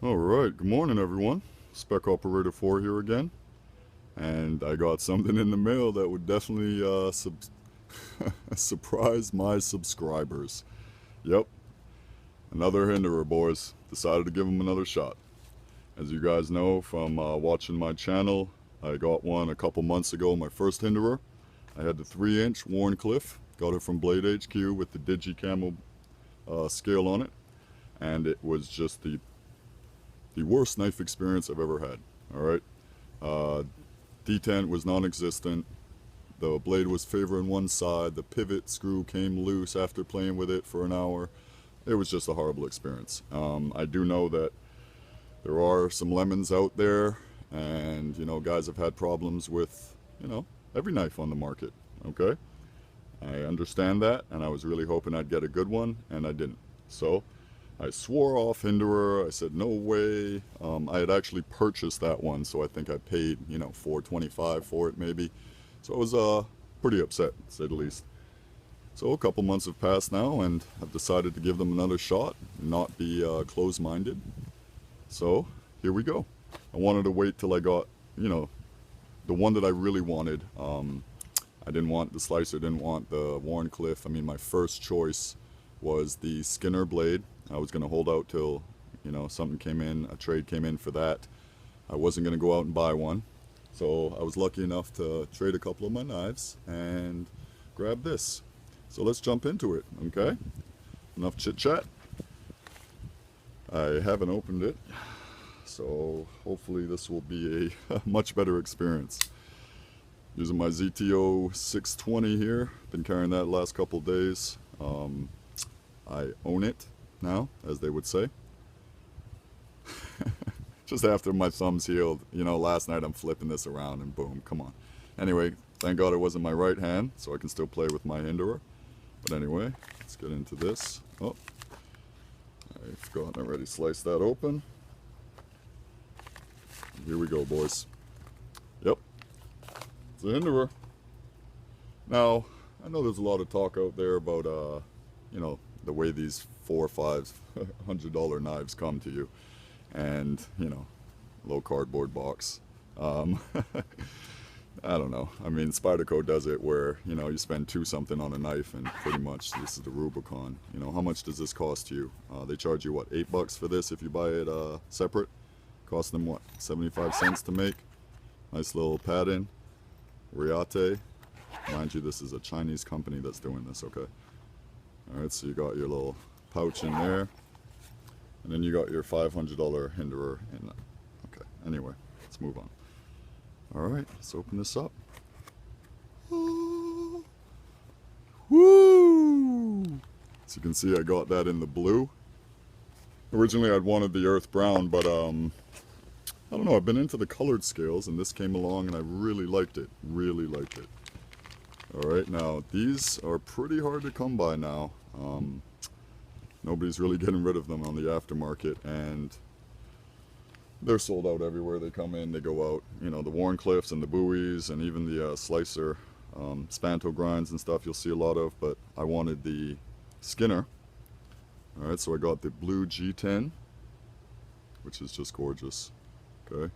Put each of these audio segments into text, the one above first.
Alright, good morning everyone. Spec Operator 4 here again. And I got something in the mail that would definitely surprise my subscribers. Yep, another Hinderer, boys. Decided to give him another shot. As you guys know from watching my channel, I got one a couple months ago, my first Hinderer. I had the 3-inch Warncliffe. Got it from Blade HQ with the Digi-Camo scale on it. And it was just the worst knife experience I've ever had. Alright, detent was non-existent. The blade was favoring one side. The pivot screw came loose after playing with it for an hour. It was just a horrible experience. I do know that there are some lemons out there, and guys have had problems with every knife on the market. Okay, I understand that, and I was really hoping I'd get a good one, and I didn't. So I swore off Hinderer. I said no way. I had actually purchased that one, so I think I paid $4.25 for it maybe. So I was pretty upset, to say the least. So a couple months have passed now, and I've decided to give them another shot, and not be closed-minded. So here we go. I wanted to wait till I got the one that I really wanted. I didn't want the slicer, didn't want the Warncliffe. I mean, my first choice was the Skinner blade. I was going to hold out till something came in, a trade came in for that. I wasn't going to go out and buy one, so I was lucky enough to trade a couple of my knives and grab this. So let's jump into it. Okay, enough chit chat. I haven't opened it, so hopefully this will be a much better experience. Using my ZTO 620 here, been carrying that last couple days. I own it now, as they would say. Just after my thumb's healed, last night I'm flipping this around and boom, come on. Anyway, thank God it wasn't my right hand, so I can still play with my Hinderer. But anyway, let's get into this. Oh, I forgot I already sliced that open. Here we go, boys. Yep, it's a Hinderer. Now, I know there's a lot of talk out there about, the way these $400 or $500 knives come to you, and low cardboard box. I don't know. I mean, Spyderco does it where you spend $2 something on a knife, and pretty much this is the Rubicon. How much does this cost you? They charge you what, $8 for this if you buy it separate. Cost them what, 75 cents to make. Nice little pad-in. Riate. Mind you, this is a Chinese company that's doing this. Okay. Alright, so you got your little pouch in there, and then you got your $500 Hinderer in that. Okay, anyway, let's move on. Alright, let's open this up. Woo! As you can see, I got that in the blue. Originally I'd wanted the earth brown, but I don't know, I've been into the colored scales, and this came along and I really liked it. Really liked it. Alright, now these are pretty hard to come by now. Nobody's really getting rid of them on the aftermarket, and they're sold out everywhere. They come in, they go out. The Warncliffes and the buoys, and even the slicer, Spanto grinds and stuff you'll see a lot of, but I wanted the Skinner. Alright, so I got the blue G10, which is just gorgeous. Okay,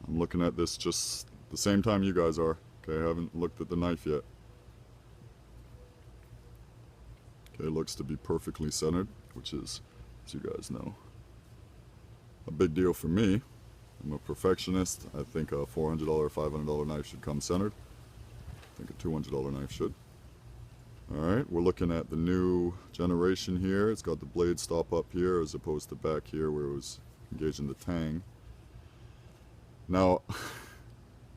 I'm looking at this just the same time you guys are. Okay, I haven't looked at the knife yet. Okay, looks to be perfectly centered, which is, as you guys know, a big deal for me. I'm a perfectionist. I think a $400, $500 knife should come centered. I think a $200 knife should. Alright, we're looking at the new generation here. It's got the blade stop up here as opposed to back here where it was engaging the tang. Now,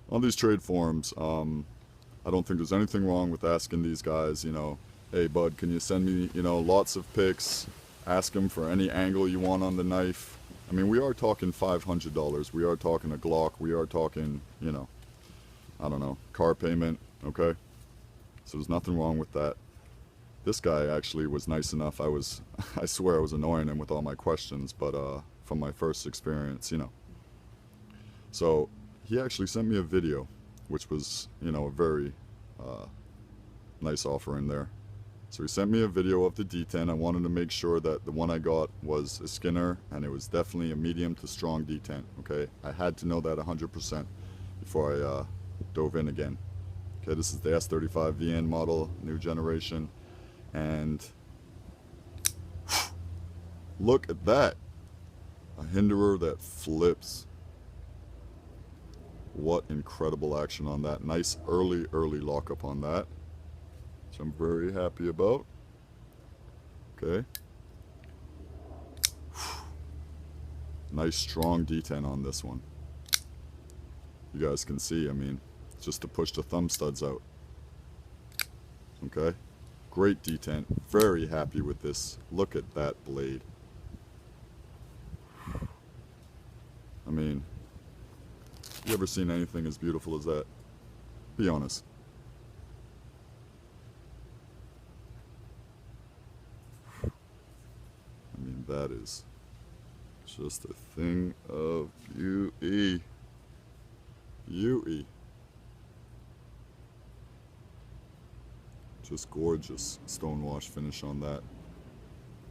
on these trade forums, I don't think there's anything wrong with asking these guys, hey bud, can you send me, lots of pics, ask them for any angle you want on the knife. I mean, we are talking $500, we are talking a Glock, we are talking, I don't know, car payment, okay? So there's nothing wrong with that. This guy actually was nice enough. I swear I was annoying him with all my questions, but from my first experience, So he actually sent me a video, which was, a very nice offer in there. So he sent me a video of the detent. I wanted to make sure that the one I got was a Skinner, and it was definitely a medium to strong detent, okay? I had to know that 100% before I dove in again. Okay, this is the S35VN model, new generation, and look at that. A Hinderer that flips. What incredible action on that. Nice early lockup on that, which I'm very happy about. Okay. Nice strong detent on this one. You guys can see, I mean, just to push the thumb studs out. Okay. Great detent. Very happy with this. Look at that blade. I mean, you ever seen anything as beautiful as that? Be honest. I mean, that is just a thing of beauty. Beauty. Just gorgeous stonewash finish on that.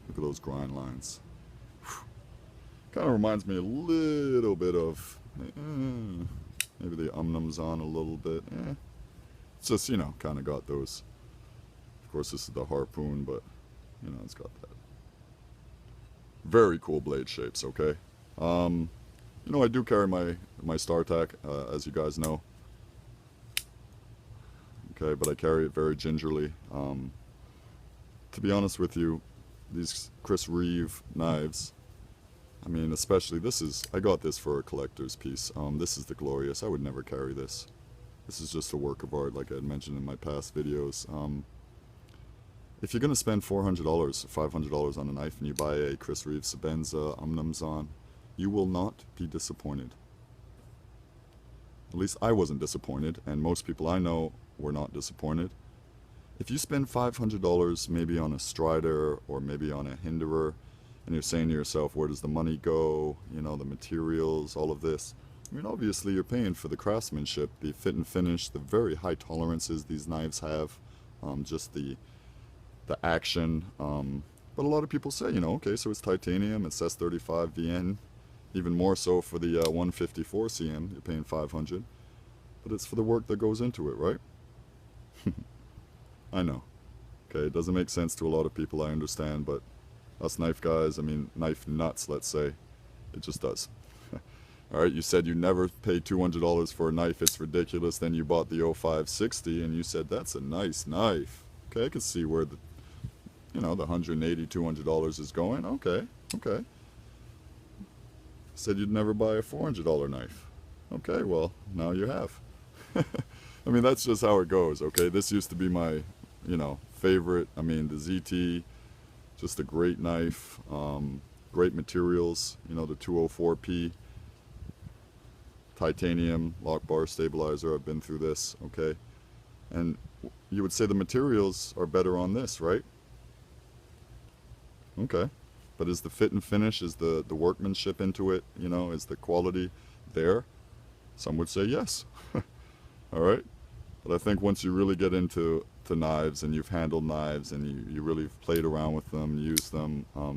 Look at those grind lines. Kind of reminds me a little bit of maybe the Umnumzaan a little bit. It's just, you know, kind of got those. Of course, this is the harpoon, but, you know, it's got that. Very cool blade shapes, okay? You know, I do carry my StarTac, as you guys know. Okay, but I carry it very gingerly. To be honest with you, these Chris Reeve knives, I mean, especially I got this for a collector's piece. This is the Glorious. I would never carry this. This is just a work of art, like I had mentioned in my past videos. If you're going to spend $400, $500 on a knife and you buy a Chris Reeve Sebenza Umnumzaan, you will not be disappointed. At least I wasn't disappointed, and most people I know were not disappointed. If you spend $500 maybe on a Strider or maybe on a Hinderer, and you're saying to yourself, where does the money go? You know, the materials, all of this. I mean, obviously you're paying for the craftsmanship, the fit and finish, the very high tolerances these knives have, just the action. But a lot of people say, you know, okay, so it's titanium, it's S35VN, even more so for the 154 CM, you're paying $500. But it's for the work that goes into it, right? I know. Okay, it doesn't make sense to a lot of people, I understand, but us knife guys, I mean, knife nuts, let's say, it just does. Alright, you said you never paid $200 for a knife, it's ridiculous, then you bought the 0560 and you said, that's a nice knife. Okay, I can see where the, you know, the $180, $200 is going. Okay, okay. Said you'd never buy a $400 knife. Okay, well, now you have. I mean, that's just how it goes, okay? This used to be my, you know, favorite. I mean, the ZT, just a great knife, great materials, you know, the 204P, titanium, lock bar stabilizer, I've been through this, okay? And you would say the materials are better on this, right? Okay. But is the fit and finish, is the workmanship into it, you know, is the quality there? Some would say yes. Alright? But I think once you really get into knives and you've handled knives and you really played around with them, used them, I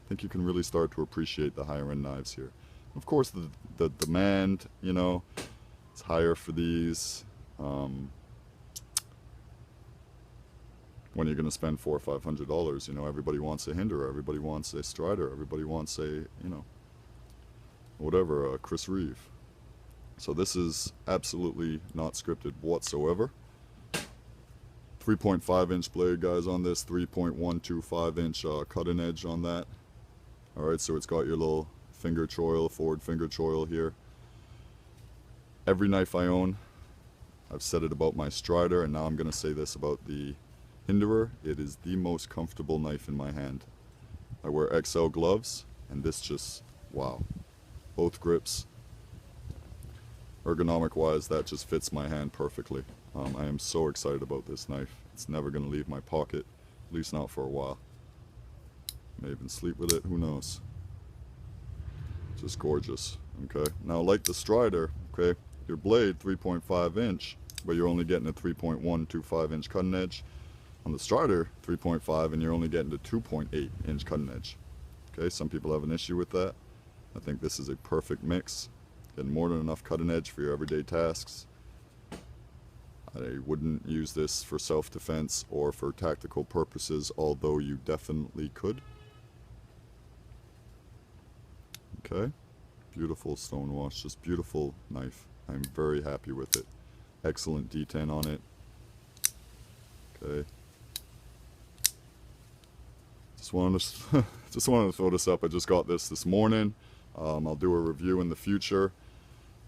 think you can really start to appreciate the higher end knives here. Of course, the demand, you know, is higher for these. When you're going to spend $400 or $500, you know, everybody wants a Hinderer, everybody wants a Strider, everybody wants a, you know, whatever, a Chris Reeve. So this is absolutely not scripted whatsoever. 3.5 inch blade, guys, on this, 3.125 inch cutting edge on that. Alright, so it's got your little finger choil, forward finger choil here. Every knife I own, I've said it about my Strider, and now I'm going to say this about the Hinderer. It is the most comfortable knife in my hand. I wear XL gloves, and this just, wow. Both grips, ergonomic wise, that just fits my hand perfectly. I am so excited about this knife. It's never going to leave my pocket, at least not for a while. May even sleep with it, who knows. Just gorgeous. Okay, now like the Strider, okay, your blade 3.5 inch, but you're only getting a 3.125 inch cutting edge. on the Strider 3.5 and you're only getting to 2.8 inch cutting edge. Okay, some people have an issue with that. I think this is a perfect mix. Getting more than enough cutting edge for your everyday tasks. I wouldn't use this for self-defense or for tactical purposes, although you definitely could. Okay, beautiful stonewash, just beautiful knife. I'm very happy with it. Excellent detent on it. Okay. Just wanted to throw this up. I just got this morning. I'll do a review in the future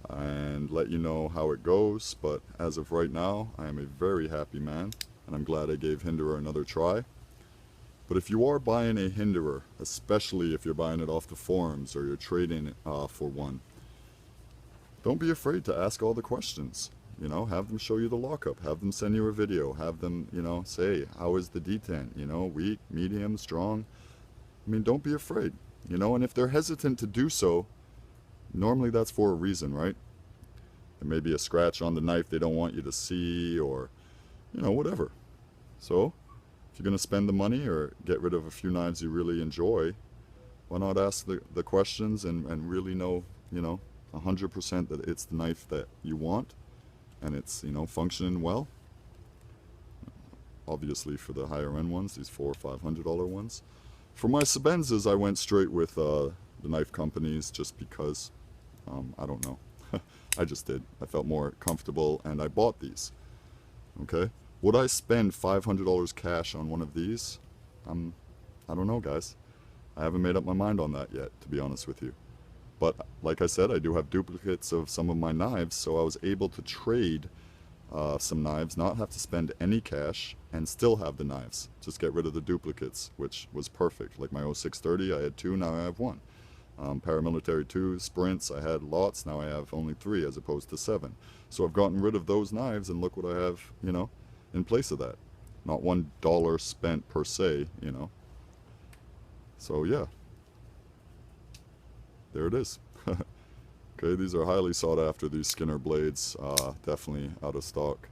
and let you know how it goes, but as of right now I am a very happy man and I'm glad I gave Hinderer another try. But if you are buying a Hinderer, especially if you're buying it off the forums or you're trading for one, don't be afraid to ask all the questions. You know, have them show you the lockup, have them send you a video, have them, you know, say, how is the detent, you know, weak, medium, strong. I mean, don't be afraid, you know, and if they're hesitant to do so, normally that's for a reason, right? There may be a scratch on the knife they don't want you to see, or, you know, whatever. So, if you're going to spend the money or get rid of a few knives you really enjoy, why not ask the questions and really know, you know, 100% that it's the knife that you want and it's, you know, functioning well. Obviously for the higher end ones, these $400 or $500 ones. For my Sebenzas, I went straight with the knife companies just because, I don't know. I just did. I felt more comfortable and I bought these. Okay? Would I spend $500 cash on one of these? I don't know, guys. I haven't made up my mind on that yet, to be honest with you. But like I said, I do have duplicates of some of my knives, so I was able to trade some knives, not have to spend any cash, and still have the knives. Just get rid of the duplicates, which was perfect. Like my 0630, I had 2, now I have 1. Paramilitary 2 sprints, I had lots, now I have only 3 as opposed to 7. So I've gotten rid of those knives, and look what I have, you know, in place of that. Not $1 spent per se, you know. So yeah. There it is. Okay, these are highly sought after, these Skinner blades. Definitely out of stock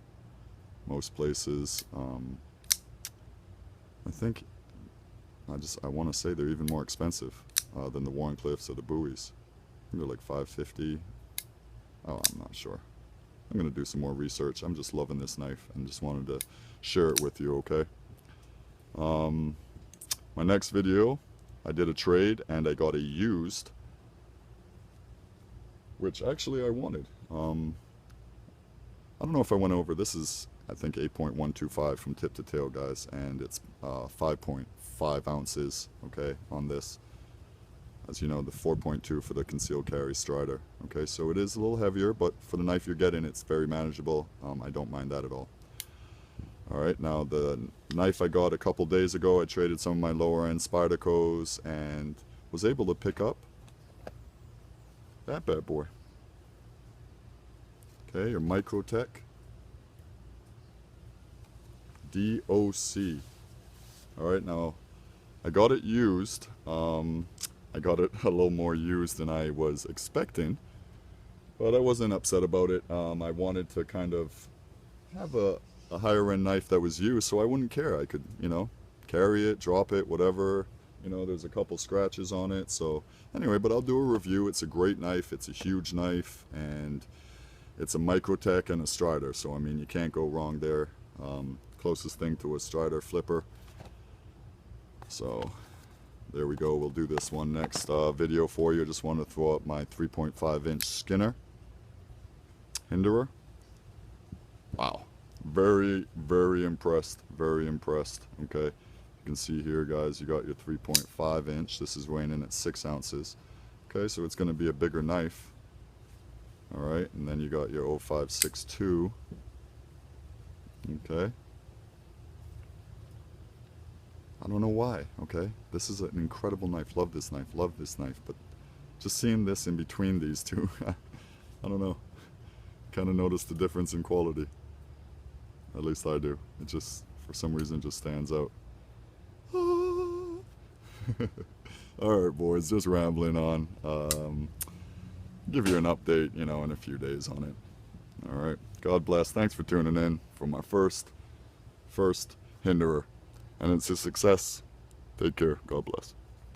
most places. I think I want to say they're even more expensive than the Warncliffes or the Bowies. I think they're like $550. Oh, I'm not sure. I'm gonna do some more research. I'm just loving this knife and just wanted to share it with you. Okay. My next video, I did a trade and I got a used, which actually I wanted. I don't know if I went over, this is I think 8.125 from tip to tail, guys, and it's 5.5 ounces, okay, on this. As you know, the 4.2 for the concealed carry Strider. Okay, so it is a little heavier, but for the knife you're getting, it's very manageable. I don't mind that at all. Alright, now the knife I got a couple days ago, I traded some of my lower end Spydercos and was able to pick up that bad boy. Okay, your Microtech DOC. Alright, now I got it used. I got it a little more used than I was expecting, but I wasn't upset about it. I wanted to kind of have a higher end knife that was used, so I wouldn't care. I could, you know, carry it, drop it, whatever. You know, there's a couple scratches on it, so anyway, but I'll do a review. It's a great knife, it's a huge knife, and it's a Microtech and a Strider, so I mean, you can't go wrong there. Closest thing to a Strider flipper. So there we go. We'll do this one next video for you. Just want to throw up my 3.5 inch Skinner Hinderer. Wow, very, very impressed. Very impressed. Okay, you can see here, guys, you got your 3.5 inch. This is weighing in at 6 ounces. Okay, so it's going to be a bigger knife. All right, and then you got your 0562. Okay. I don't know why, okay? This is an incredible knife. Love this knife, but just seeing this in between these two, I don't know. Kind of noticed the difference in quality. At least I do. It just, for some reason, just stands out. Alright, boys, just rambling on. Give you an update, you know, in a few days on it. Alright, God bless. Thanks for tuning in for my first Hinderer, and it's a success. Take care. God bless.